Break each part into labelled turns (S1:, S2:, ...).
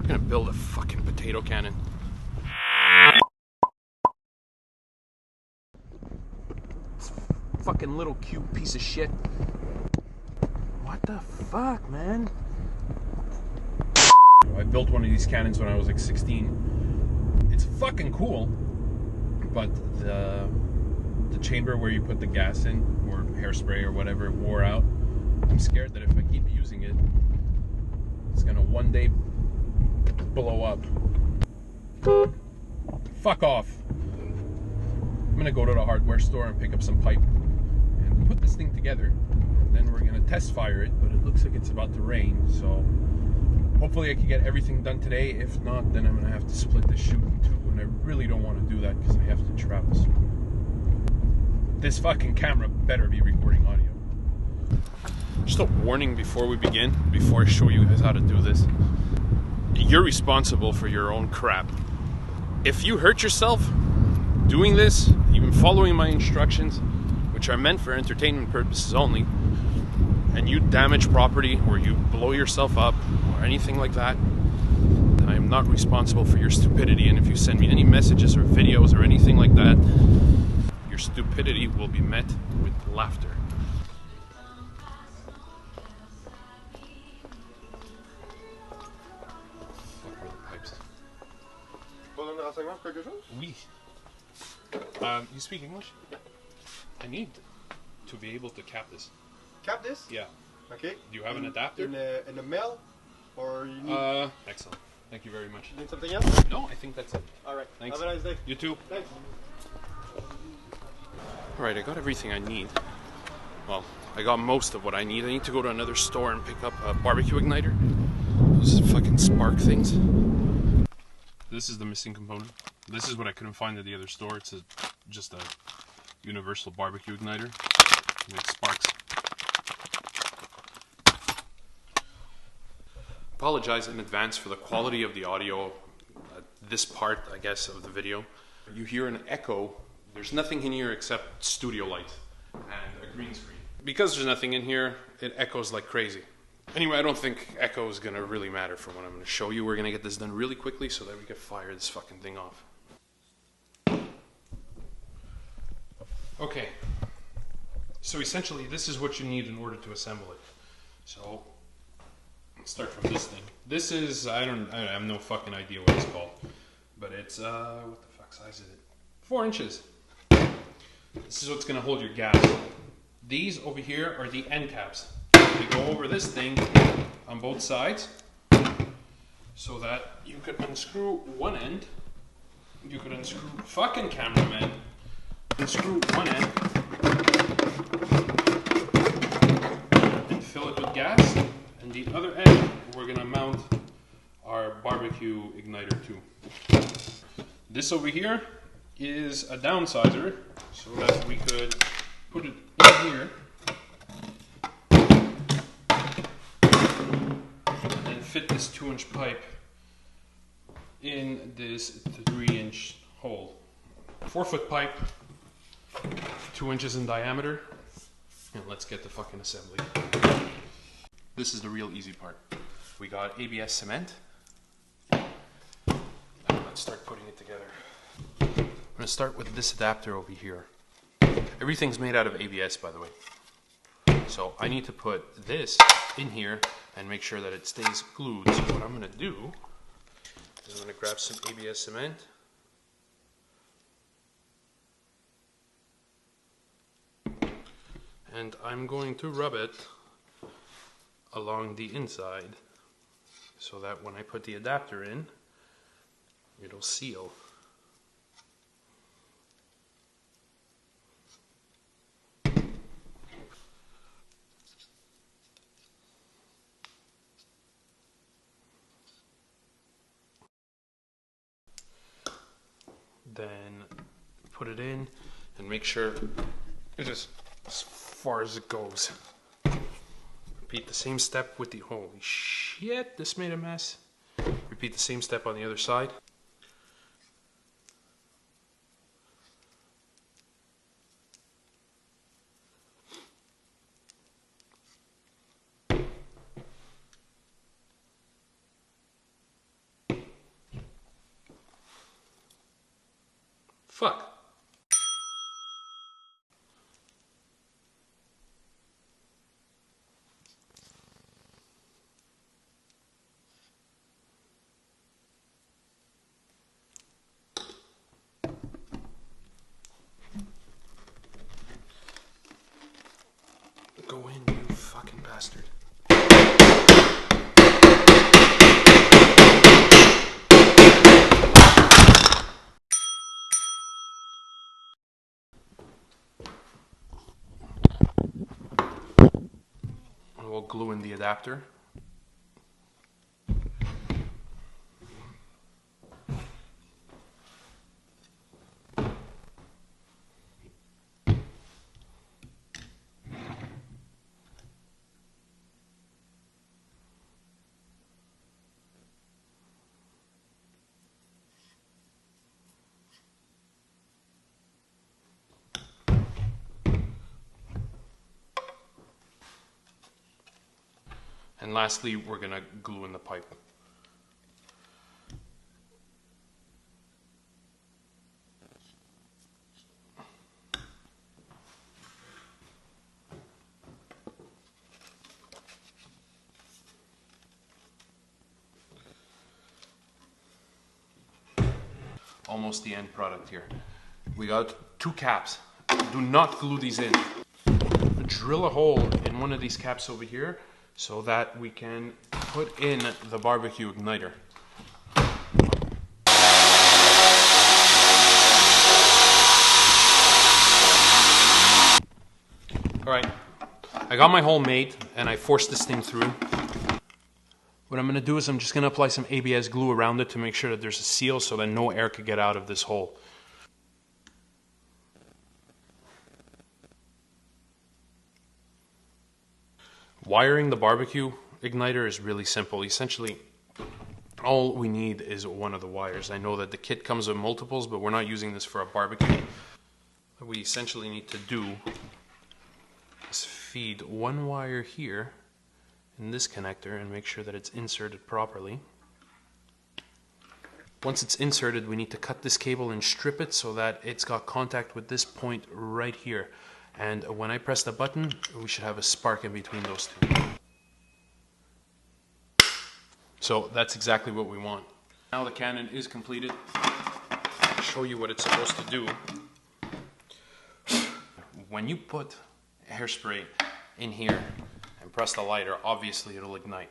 S1: gonna build a fucking potato cannon. This fucking little cute piece of shit. What the fuck, man? I built one of these cannons when I was like 16. It's fucking cool, but the chamber where you put the gas in, or hairspray or whatever, wore out. I'm scared that if I keep using it, it's gonna one day blow up. Fuck off. I'm gonna go to the hardware store and pick up some pipe and put this thing together. And then we're gonna test fire it, but it looks like it's about to rain, so hopefully I can get everything done today. If not, then I'm gonna have to split this shoot in two, and I really don't want to do that because I have to travel soon. This fucking camera better be recording audio. Just a warning before we begin, before I show you guys how to do this. You're responsible for your own crap. If you hurt yourself doing this, even following my instructions, which are meant for entertainment purposes only, and you damage property or you blow yourself up or anything like that, I am not responsible for your stupidity. And if you send me any messages or videos or anything like that, your stupidity will be met with laughter. Oui. You speak English? I need to be able to cap this.
S2: Cap this?
S1: Yeah.
S2: Okay.
S1: Do you have an adapter?
S2: In a mail? Or you need...
S1: Excellent. Thank you very much.
S2: You need something else?
S1: No, I think that's it.
S2: Alright.
S1: Thanks.
S2: Have a nice day.
S1: You too.
S2: Thanks.
S1: Alright, I got everything I need. Well, I got most of what I need. I need to go to another store and pick up a barbecue igniter. Those fucking spark things. This is the missing component. This is what I couldn't find at the other store. It's just a universal barbecue igniter. It makes sparks. Apologize in advance for the quality of the audio. This part, I guess, of the video. You hear an echo. There's nothing in here except studio light and a green screen. Because there's nothing in here, it echoes like crazy. Anyway, I don't think echo is going to really matter for what I'm going to show you. We're going to get this done really quickly so that we can fire this fucking thing off. Okay. So essentially, this is what you need in order to assemble it. So, let's start from this thing. This is, I have no fucking idea what it's called. But it's, what the fuck size is it? 4 inches. This is what's going to hold your gas. These over here are the end caps. They go over this thing on both sides so that you could unscrew one end. You could unscrew, fucking cameraman, unscrew one end and fill it with gas, and the other end we're gonna mount our barbecue igniter to. This over here is a downsizer so that we could put it in here and fit this 2-inch pipe in this 3-inch hole. 4-foot pipe, 2 inches in diameter, and let's get the fucking assembly. This is the real easy part. We got ABS cement. Let's start putting it together. I'm gonna start with this adapter over here. Everything's made out of ABS, by the way. So I need to put this in here and make sure that it stays glued. So what I'm going to do is I'm going to grab some ABS cement. And I'm going to rub it along the inside so that when I put the adapter in, it'll seal. Then put it in and make sure it's just as far as it goes. Repeat the same step with the, holy shit, this made a mess. Repeat the same step on the other side. Fuck. Go in, you fucking bastard. We'll glue in the adapter. And lastly, we're gonna glue in the pipe. Almost the end product here. We got 2 caps. Do not glue these in. Drill a hole in one of these caps over here so that we can put in the barbecue igniter. Alright, I got my hole made and I forced this thing through. What I'm going to do is I'm just going to apply some ABS glue around it to make sure that there's a seal so that no air could get out of this hole. Wiring the barbecue igniter is really simple. Essentially, all we need is one of the wires. I know that the kit comes with multiples, but we're not using this for a barbecue. What we essentially need to do is feed one wire here in this connector and make sure that it's inserted properly. Once it's inserted, we need to cut this cable and strip it so that it's got contact with this point right here. And when I press the button, we should have a spark in between those two. So that's exactly what we want. Now the cannon is completed. I'll show you what it's supposed to do. When you put hairspray in here and press the lighter, obviously it'll ignite.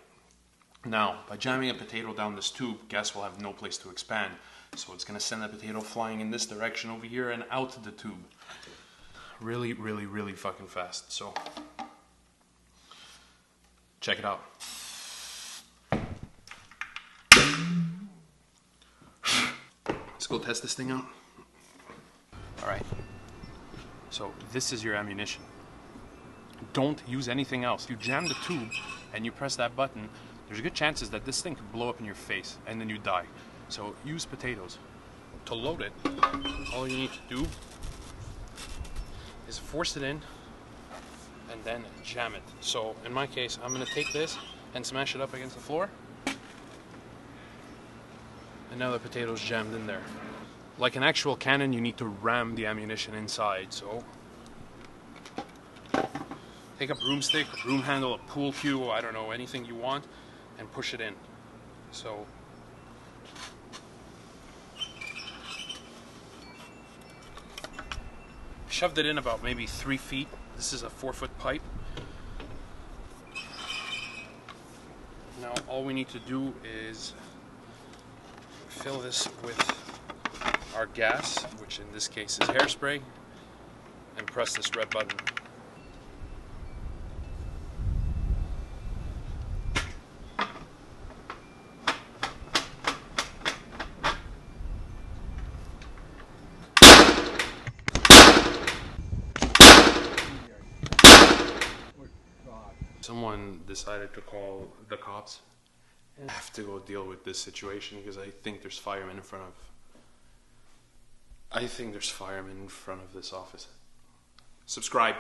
S1: Now, by jamming a potato down this tube, gas will have no place to expand. So it's going to send the potato flying in this direction over here and out the tube. Really, really, really fucking fast. So, check it out. Let's go test this thing out. Alright. So, this is your ammunition. Don't use anything else. You jam the tube and you press that button, there's good chances that this thing could blow up in your face and then you die. So use potatoes. To load it, all you need to do is force it in and then jam it. So in my case, I'm going to take this and smash it up against the floor. And now the potato's jammed in there. Like an actual cannon, you need to ram the ammunition inside. So take a broomstick, a broom handle, a pool cue, I don't know, anything you want, and push it in. So shoved it in about maybe 3 feet. This is a 4-foot pipe. Now all we need to do is fill this with our gas, which in this case is hairspray, and press this red button. Someone decided to call the cops. I have to go deal with this situation because I think there's firemen in front of this office. Subscribe.